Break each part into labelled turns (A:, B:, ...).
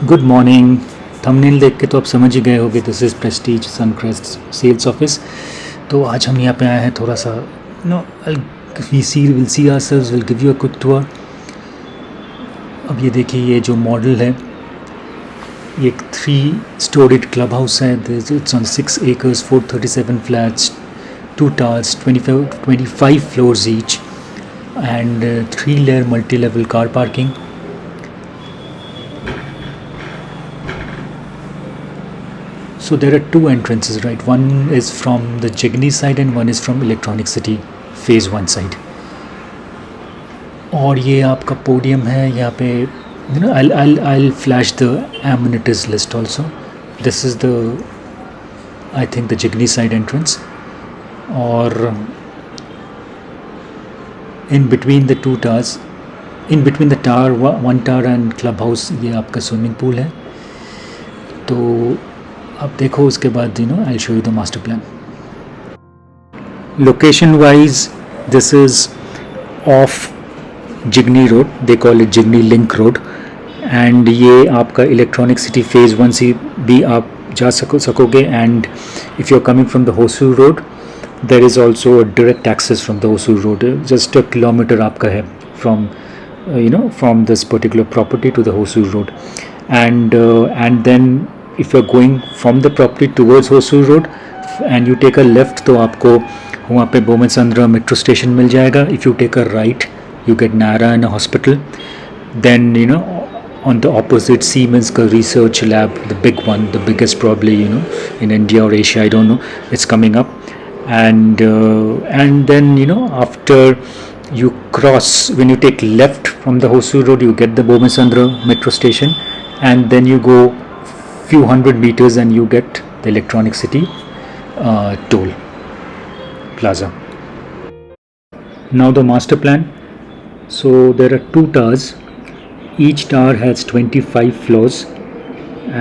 A: Good morning. Thumbnail देख के तो आप समझ ही गए होगे, this is Prestige Suncrest sales office. तो आज हम यहाँ पे आए हैं थोड़ा सा no will see ourselves, will give you a quick tour. अब ये देखिए, ये जो मॉडल है ये एक 3 स्टोरीड क्लब हाउस है। It's on 6 acres, 437 flats, 2 towers, 25 floors each, and 3-layer multi-level car parking. So there are 2 entrances, right? One is from the Jigni side and one is from Electronic City phase 1 side. और ये आपका podium है यहाँ पे। I'll flash the amenities list also. This is the, I think, the Jigni side entrance. और in between the 2 towers, in between the tower, 1 tower and club house, ये आपका swimming pool है। तो अब देखो उसके बाद I'll show you the master plan. Location wise, this is off Jigni Road, they call it Jigni Link Road, and ये आपका इलेक्ट्रॉनिक सिटी फेज़ 1 से भी आप जा सकोगे। And if you are coming from the Hosur road, there is also direct access from the Hosur road. Just 1 kilometre आपका है from this particular property to the Hosur road. And then if you're going from the property towards Hosur Road and you take a left, तो आपको वहाँ पे बोमनसंद्रा metro station मिल जाएगा। If you take a right, you get Narayana Hospital. Then on the opposite, Siemens का research lab, the big one, the biggest probably in India or Asia, I don't know, it's coming up. And then after you cross, when you take left from the Hosur Road, you get the Bomansandra metro station, and then you go few hundred meters and you get the Electronic City toll plaza. Now the master plan. So there are 2 towers. Each tower has 25 floors,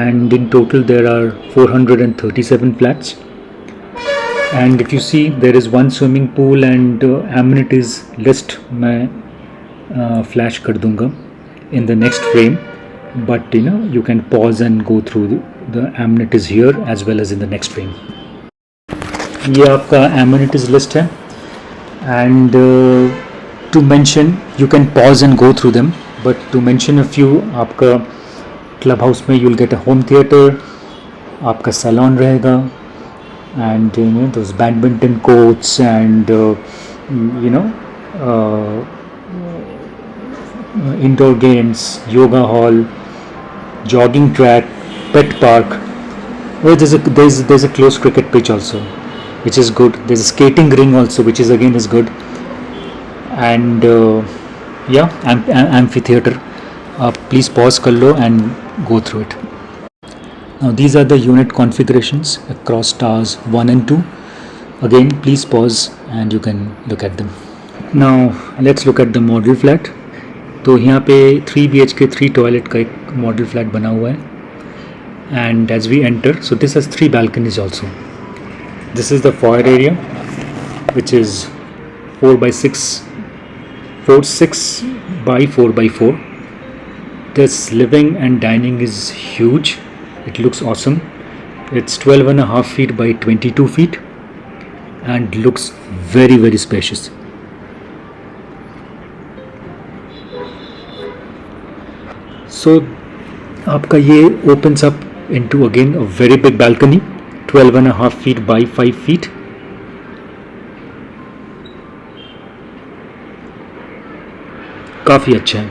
A: and in total there are 437 flats. And if you see, there is 1 swimming pool, and amenities list मैं flash कर दूँगा in the next frame. But you can pause and go through the amenities here as well as in the next frame. ये आपका amenities list है, and to mention, you can pause and go through them, but to mention a few, आपका club house में you'll get a home theater, आपका salon रहेगा, and those badminton courts, and indoor games, yoga hall, jogging track, pet park. Well, there's a closed cricket pitch also, which is good. There's a skating ring also, which is again is good. And amphitheater. Please pause कर लो and go through it. Now these are the unit configurations across towers 1 and 2. Again, please pause and you can look at them. Now let's look at the model flat. तो यहाँ पे 3 BHK 3 toilet का एक model flat बना हुआ है। And as we enter, so this has 3 balconies also. This is the foyer area which is 4 by 4 4. This living and dining is huge. It looks awesome. It's 12.5 feet by 22 feet and looks very, very spacious. So आपका ये opens up into again a very big balcony, 12.5 feet by 5 feet. काफ़ी अच्छा है।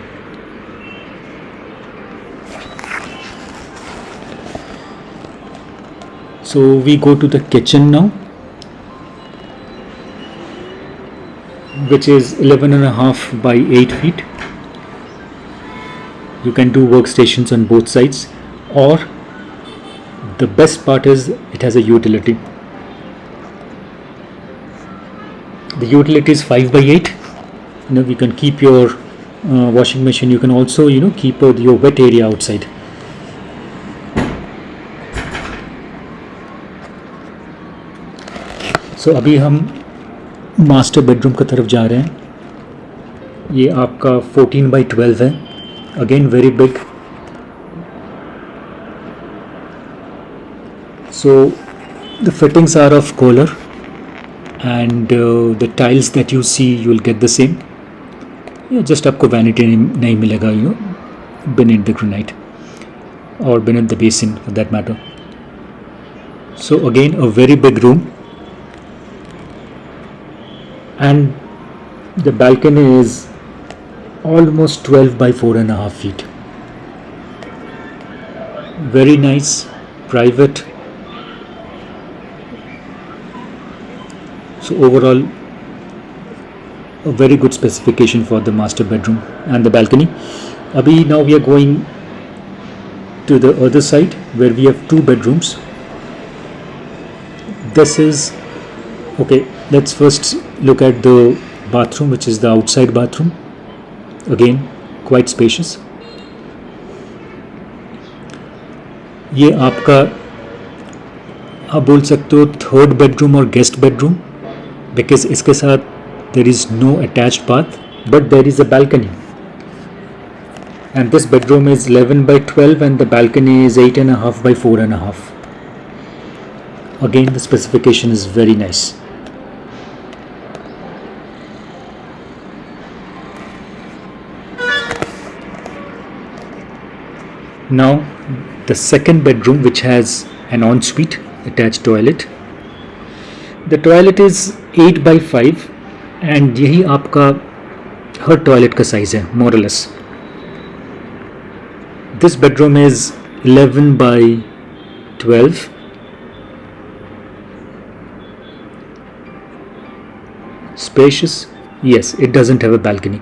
A: So we go to the kitchen now, which is 11.5 by 8 feet. You can do workstations on both sides, or the best part is it has a utility. The utility is 5 by 8. You can keep your washing machine. You can also keep your wet area outside. So अभी हम master bedroom की तरफ जा रहे हैं। ये आपका 14 by 12 है, again very big, So the fittings are of Kohler, and the tiles that you see, you will get the same. Just आपको vanity नहीं मिलेगा, beneath the granite or beneath the basin for that matter. So again, a very big room, and the balcony is almost 12 by 4.5 feet. Very nice, private. So overall, a very good specification for the master bedroom and the balcony. Now we are going to the other side where we have 2 bedrooms. This is okay. Let's first look at the bathroom, which is the outside bathroom. Again, quite spacious. ये आपका आप बोल सकते हो 3rd bedroom और guest bedroom, because इसके साथ there is no attached bath, but there is a balcony. And this bedroom is 11 by 12 and the balcony is 8.5 by 4.5. Again, the specification is very nice. Now the second bedroom, which has an ensuite attached toilet. The toilet is 8 by 5 and यही आपका हर toilet का size है, more or less. This bedroom is 11 by 12. Spacious. Yes, it doesn't have a balcony.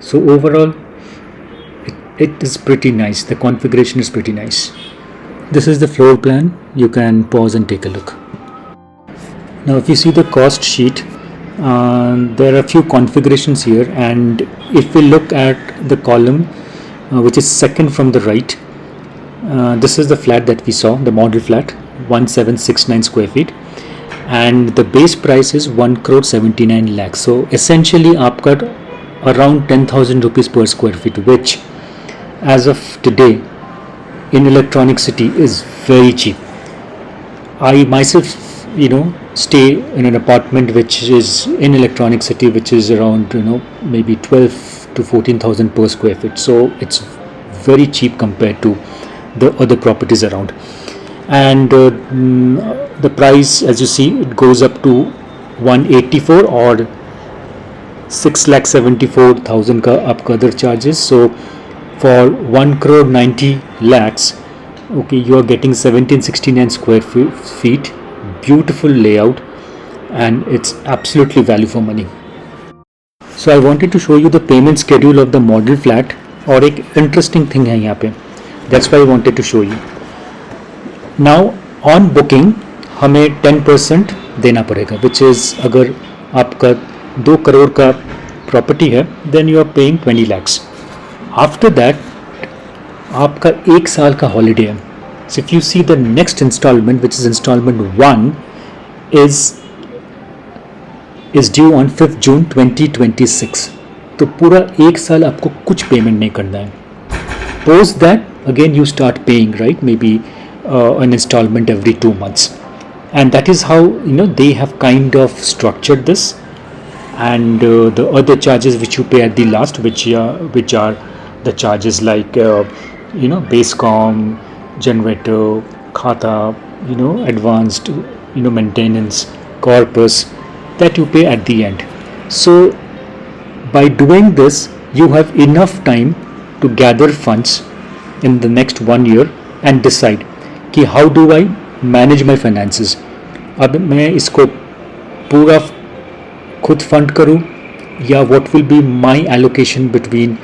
A: So overall, it is pretty nice. The configuration is pretty nice. This is the floor plan. You can pause and take a look. Now if you see the cost sheet, there are a few configurations here, and if we look at the column which is second from the right, this is the flat that we saw, the model flat, 1769 square feet, and the base price is 1,79 lakhs. So essentially आपका around 10,000 rupees per square feet, which as of today in Electronic City is very cheap. I myself stay in an apartment which is in Electronic City, which is around maybe 12 to 14,000 per square feet. So it's very cheap compared to the other properties around. And the price, as you see, it goes up to 184 or 6,74,000 का आपका other charges. So for 1,90 lakhs, okay, you are getting 1769 square feet, beautiful layout, and it's absolutely value for money. So I wanted to show you the payment schedule of the model flat, और एक interesting thing है यहाँ पे, that's why I wanted to show you. Now on booking हमें 10% देना पड़ेगा, which is अगर आपका 2 करोड़ का प्रॉपर्टी है, then you are paying 20 lakhs. After that आपका 1 साल का हॉलीडे है. So if you see the next installment, which is installment 1, is due on 5th June 2026. तो पूरा 1 साल आपको कुछ पेमेंट नहीं करना है. Post that again you start paying, right? Maybe an installment every 2 months, and that is how they have kind of structured this. And the other charges which you pay at the last, which are the charges like Basecom, generator, khata, advanced maintenance, corpus, that you pay at the end. So by doing this, you have enough time to gather funds in the next 1 year and decide कि how do I manage my finances. अब मैं इसको पूरा खुद fund करूँ, या what will be my allocation between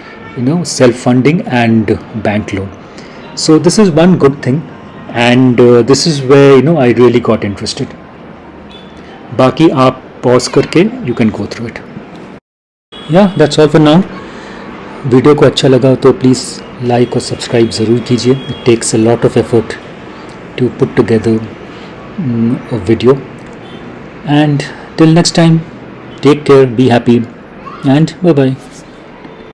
A: self funding and bank loan. So this is one good thing, and this is where I really got interested. बाकी आप pause करके you can go through it. Yeah, that's all for now. Video को अच्छा लगा तो please like और subscribe ज़रूर कीजिए. It takes a lot of effort to put together a video. And till next time, take care, be happy, and bye bye.